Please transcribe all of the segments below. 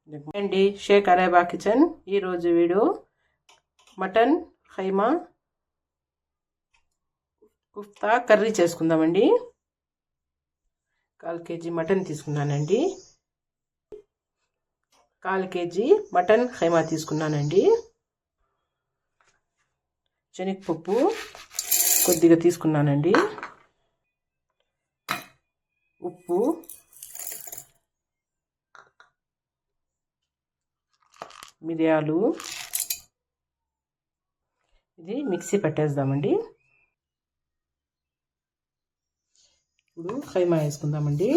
అండి షేక్ అరేబా కిచెన్. ఈరోజు video mutton ఖైమా kofta curry చేసుకుందామండి. 1/4 kg మటన్ తీసుకున్నానండి. 1/4 kg మటన్ ఖైమా తీసుకున్నానండి. శనగపప్పు కొద్దిగా తీసుకున్నానండి. ఉప్పు, మిరియాలు. ఇది మిక్సీ పట్టేద్దామండి. ఇప్పుడు ఖైమా వేసుకుందామండి.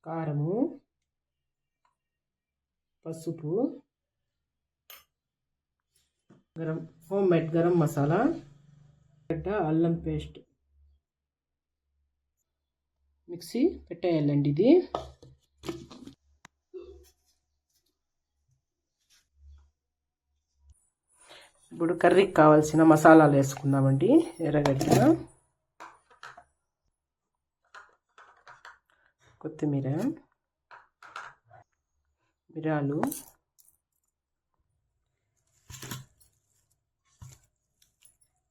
కారము, పసుపు, హోమ్ మేడ్ గరం మసాలా, అల్లం పేస్ట్ మిక్సీ పెట్టేయాలండి. ఇది ఇప్పుడు కర్రీకి కావాల్సిన మసాలాలు వేసుకుందామండి. ఎర్రగడ్డ, కొత్తిమీర, మిరియాలు,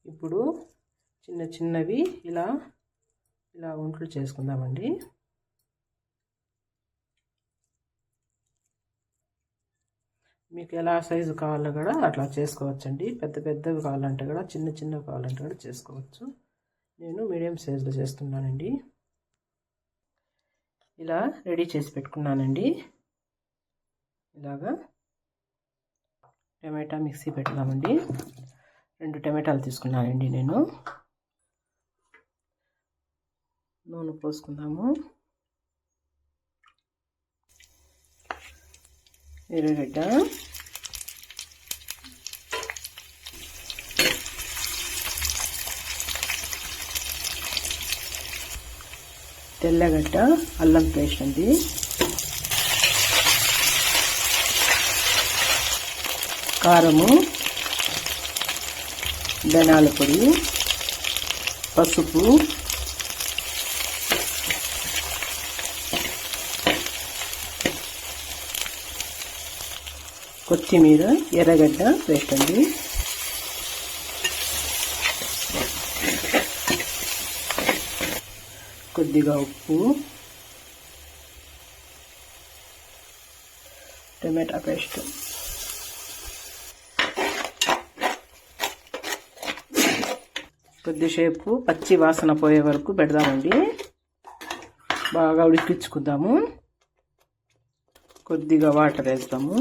ఇప్పుడు చిన్న చిన్నవి ఇలా వంటలు చేసుకుందామండి. మీకు ఎలా సైజు కావాలో కూడా అట్లా చేసుకోవచ్చండి. పెద్ద పెద్దవి కావాలంటే కూడా, చిన్న చిన్నవి కావాలంటే కూడా చేసుకోవచ్చు. నేను మీడియం సైజులో చేస్తున్నానండి. ఇలా రెడీ చేసి పెట్టుకున్నానండి. ఇలాగా టమాటా మిక్సీ పెడదామండి. 2 టమాటాలు తీసుకున్నానండి నేను. నూనె పోసుకుందాము. ఎర్రగడ్డ, తెల్లగడ్డ, అల్లం పేస్ట్ అండి, కారము, ధనియాల పొడి, పసుపు, కొత్తిమీర, ఎర్రగడ్డ పేస్ట్ అండి. కొద్దిగా ఉప్పు, టమాటా పేస్ట్, కొద్దిసేపు పచ్చి వాసన పోయే వరకు పెడదామండి. బాగా ఉడికించుకుందాము. కొద్దిగా వాటర్ వేస్తాము.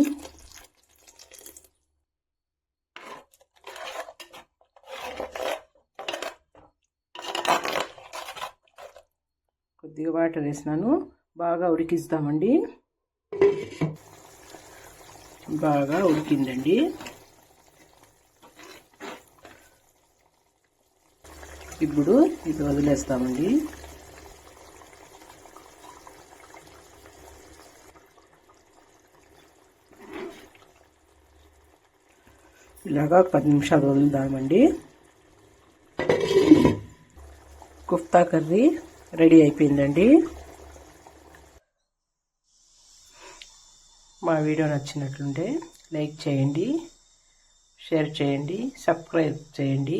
కొద్దిగా వాటర్ వేసినాను. బాగా ఉడికిస్తామండి. బాగా ఉడికిందండి. ఇప్పుడు ఇది వదిలేస్తామండి. ఇలాగా 10 నిమిషాలు వదులుదామండి. కుఫ్తా కర్రీ రెడీ అయిపోయిందండి. మా వీడియో నచ్చినట్లుంటే లైక్ చేయండి, షేర్ చేయండి, సబ్స్క్రైబ్ చేయండి.